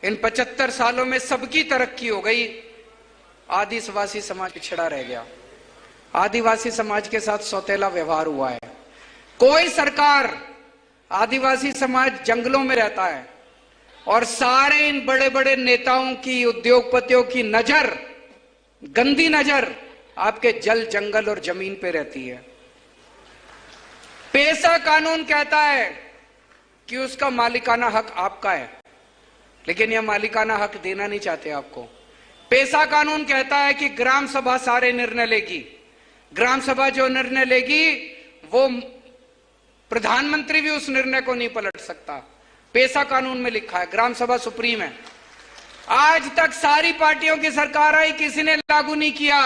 इन 75 सालों में सबकी तरक्की हो गई, आदिवासी समाज पिछड़ा रह गया। आदिवासी समाज के साथ सौतेला व्यवहार हुआ है। कोई सरकार, आदिवासी समाज जंगलों में रहता है और सारे इन बड़े बड़े नेताओं की, उद्योगपतियों की नजर, गंदी नजर आपके जल, जंगल और जमीन पे रहती है। पेसा कानून कहता है कि उसका मालिकाना हक आपका है, लेकिन यह मालिकाना हक देना नहीं चाहते आपको। पेसा कानून कहता है कि ग्राम सभा सारे निर्णय लेगी, ग्राम सभा जो निर्णय लेगी वो प्रधानमंत्री भी उस निर्णय को नहीं पलट सकता। पेसा कानून में लिखा है, ग्राम सभा सुप्रीम है। आज तक सारी पार्टियों की सरकार आई, किसी ने लागू नहीं किया।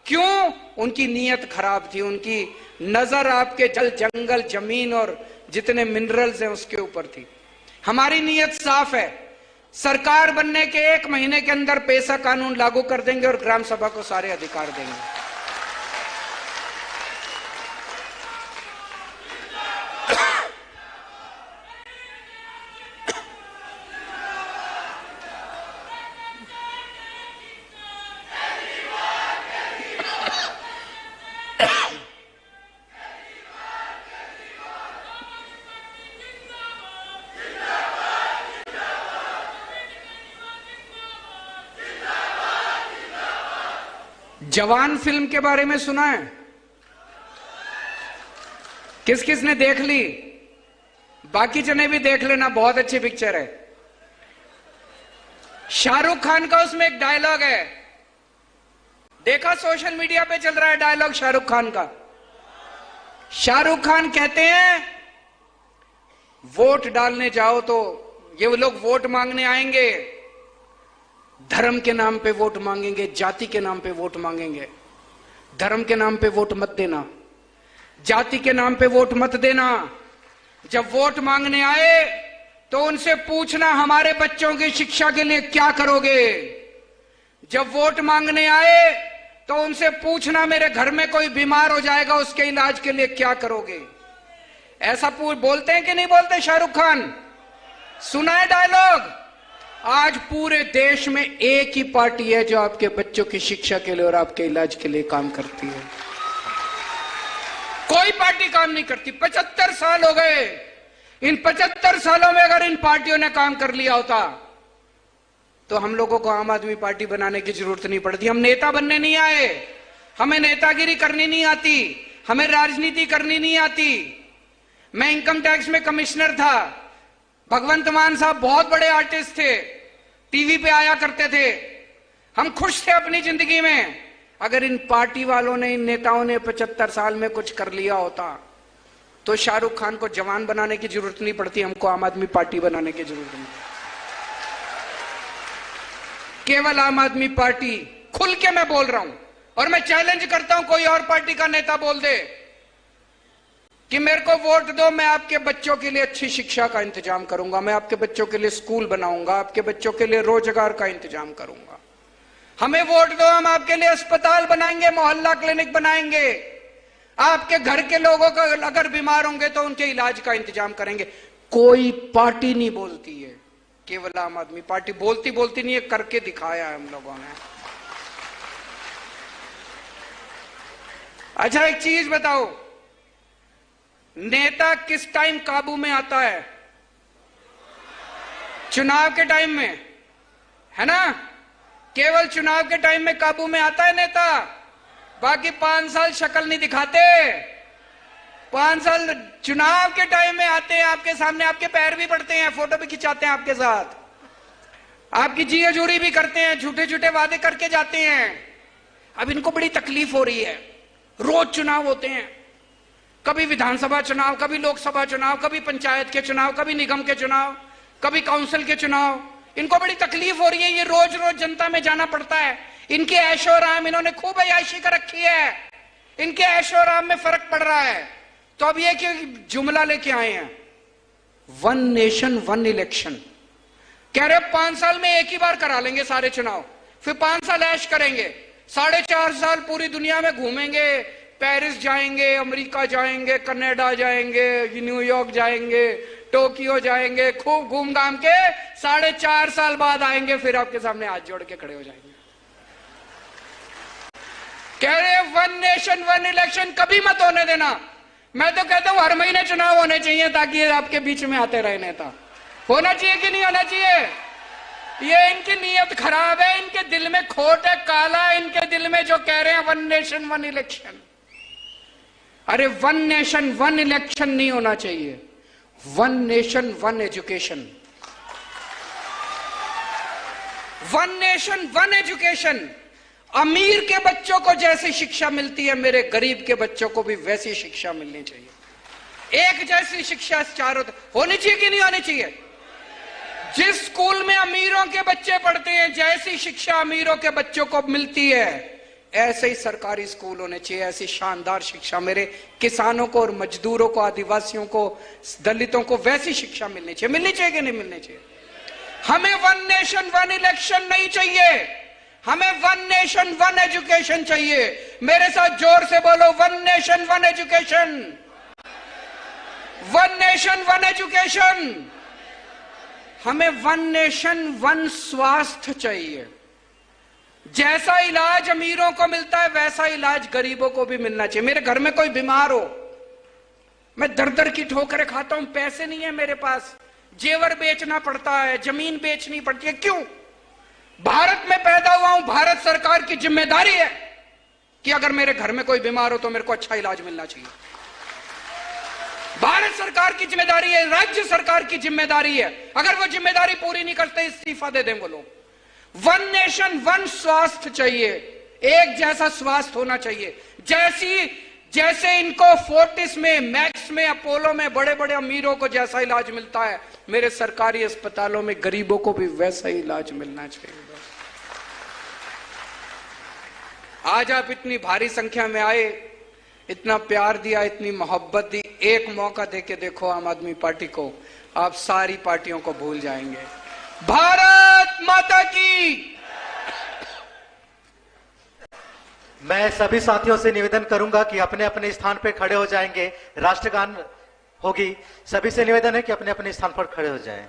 क्यों? उनकी नीयत खराब थी, उनकी नजर आपके जल, जंगल, जमीन और जितने मिनरल्स हैं उसके ऊपर थी। हमारी नीयत साफ है, सरकार बनने के 1 महीने के अंदर पेसा कानून लागू कर देंगे और ग्राम सभा को सारे अधिकार देंगे। जवान फिल्म के बारे में सुना है? किस किस ने देख ली? बाकी जने भी देख लेना, बहुत अच्छी पिक्चर है। शाहरुख खान का उसमें एक डायलॉग है, देखा सोशल मीडिया पे चल रहा है डायलॉग शाहरुख खान का। शाहरुख खान कहते हैं वोट डालने जाओ तो ये लोग वोट मांगने आएंगे, धर्म के नाम पे वोट मांगेंगे, जाति के नाम पे वोट मांगेंगे। धर्म के नाम पे वोट मत देना, जाति के नाम पे वोट मत देना। जब वोट मांगने आए तो उनसे पूछना हमारे बच्चों की शिक्षा के लिए क्या करोगे। जब वोट मांगने आए तो उनसे पूछना मेरे घर में कोई बीमार हो जाएगा, उसके इलाज के लिए क्या करोगे। ऐसा बोलते हैं कि नहीं बोलते शाहरुख खान? सुना है डायलॉग? आज पूरे देश में एक ही पार्टी है जो आपके बच्चों की शिक्षा के लिए और आपके इलाज के लिए काम करती है। कोई पार्टी काम नहीं करती। 75 साल हो गए। इन 75 सालों में अगर इन पार्टियों ने काम कर लिया होता तो हम लोगों को आम आदमी पार्टी बनाने की जरूरत नहीं पड़ती। हम नेता बनने नहीं आए, हमें नेतागिरी करनी नहीं आती, हमें राजनीति करनी नहीं आती। मैं इनकम टैक्स में कमिश्नर था। भगवंत मान साहब बहुत बड़े आर्टिस्ट थे, टीवी पे आया करते थे। हम खुश थे अपनी जिंदगी में। अगर इन पार्टी वालों ने, इन नेताओं ने 75 साल में कुछ कर लिया होता तो शाहरुख खान को जवान बनाने की जरूरत नहीं पड़ती, हमको आम आदमी पार्टी बनाने की जरूरत नहीं। केवल आम आदमी पार्टी, खुल के मैं बोल रहा हूं और मैं चैलेंज करता हूं कोई और पार्टी का नेता बोल दे कि मेरे को वोट दो, मैं आपके बच्चों के लिए अच्छी शिक्षा का इंतजाम करूंगा, मैं आपके बच्चों के लिए स्कूल बनाऊंगा, आपके बच्चों के लिए रोजगार का इंतजाम करूंगा। हमें वोट दो, हम आपके लिए अस्पताल बनाएंगे, मोहल्ला क्लिनिक बनाएंगे, आपके घर के लोगों को अगर बीमार होंगे तो उनके इलाज का इंतजाम करेंगे। कोई पार्टी नहीं बोलती है, केवल आम आदमी पार्टी बोलती बोलती नहीं है, करके दिखाया है हम लोगों ने। अच्छा एक चीज बताओ, नेता किस टाइम काबू में आता है? चुनाव के टाइम में, है ना? केवल चुनाव के टाइम में काबू में आता है नेता, बाकी 5 साल शक्ल नहीं दिखाते। 5 साल चुनाव के टाइम में आते हैं, आपके सामने आपके पैर भी पड़ते हैं, फोटो भी खिंचाते हैं आपके साथ, आपकी जी हजूरी भी करते हैं, झूठे झूठे वादे करके जाते हैं। अब इनको बड़ी तकलीफ हो रही है, रोज चुनाव होते हैं, कभी विधानसभा चुनाव, कभी लोकसभा चुनाव, कभी पंचायत के चुनाव, कभी निगम के चुनाव, कभी काउंसिल के चुनाव। इनको बड़ी तकलीफ हो रही है, ये रोज रोज जनता में जाना पड़ता है। इनके ऐशो आराम, इन्होंने खूब अय्याशी कर रखी है, इनके ऐशो आराम में फर्क पड़ रहा है। तो अब ये कि जुमला लेके आए हैं, 1 नेशन 1 इलेक्शन। कह रहे 5 साल में एक ही बार करा लेंगे सारे चुनाव, फिर 5 साल ऐश करेंगे, 4.5 साल पूरी दुनिया में घूमेंगे, पेरिस जाएंगे, अमेरिका जाएंगे, कनाडा जाएंगे, न्यूयॉर्क जाएंगे, टोक्यो जाएंगे, खूब घूम घाम के 4.5 साल बाद आएंगे, फिर आपके सामने हाथ जोड़ के खड़े हो जाएंगे। कह रहे वन नेशन वन इलेक्शन कभी मत होने देना। मैं तो कहता हूं हर महीने चुनाव होने चाहिए ताकि ये आपके बीच में आते रहे नेता। होना चाहिए कि नहीं होना चाहिए? ये इनकी नीयत खराब है, इनके दिल में खोट है, काला है इनके दिल में, जो कह रहे हैं वन नेशन वन इलेक्शन। अरे वन नेशन वन इलेक्शन नहीं होना चाहिए, one nation one education. One nation one education. अमीर के बच्चों को जैसी शिक्षा मिलती है, मेरे गरीब के बच्चों को भी वैसी शिक्षा मिलनी चाहिए। एक जैसी शिक्षा चारों होनी चाहिए कि नहीं होनी चाहिए? जिस स्कूल में अमीरों के बच्चे पढ़ते हैं, जैसी शिक्षा अमीरों के बच्चों को मिलती है, ऐसे ही सरकारी स्कूल होने चाहिए। ऐसी शानदार शिक्षा मेरे किसानों को और मजदूरों को, आदिवासियों को, दलितों को वैसी शिक्षा मिलनी चाहिए। मिलनी चाहिए कि नहीं मिलनी चाहिए? हमें वन नेशन वन इलेक्शन नहीं चाहिए, हमें वन नेशन वन एजुकेशन चाहिए। मेरे साथ जोर से बोलो, one nation one education, one nation one education. हमें वन नेशन वन स्वास्थ्य चाहिए। जैसा इलाज अमीरों को मिलता है वैसा इलाज गरीबों को भी मिलना चाहिए। मेरे घर में कोई बीमार हो, मैं दर दर की ठोकरें खाता हूं, पैसे नहीं है मेरे पास, जेवर बेचना पड़ता है, जमीन बेचनी पड़ती है। क्यों? भारत में पैदा हुआ हूं, भारत सरकार की जिम्मेदारी है कि अगर मेरे घर में कोई बीमार हो तो मेरे को अच्छा इलाज मिलना चाहिए। भारत सरकार की जिम्मेदारी है, राज्य सरकार की जिम्मेदारी है। अगर वो जिम्मेदारी पूरी नहीं करते, इस्तीफा दे दें वो लोग। वन नेशन वन स्वास्थ्य चाहिए, एक जैसा स्वास्थ्य होना चाहिए। जैसे इनको फोर्टिस में, मैक्स में, अपोलो में बड़े बड़े अमीरों को जैसा इलाज मिलता है, मेरे सरकारी अस्पतालों में गरीबों को भी वैसा ही इलाज मिलना चाहिए। आज आप इतनी भारी संख्या में आए, इतना प्यार दिया, इतनी मोहब्बत दी। एक मौका देके देखो आम आदमी पार्टी को, आप सारी पार्टियों को भूल जाएंगे। भारत माता की। मैं सभी साथियों से निवेदन करूंगा कि अपने अपने स्थान पर खड़े हो जाएंगे, राष्ट्रगान होगी। सभी से निवेदन है कि अपने अपने स्थान पर खड़े हो जाएं।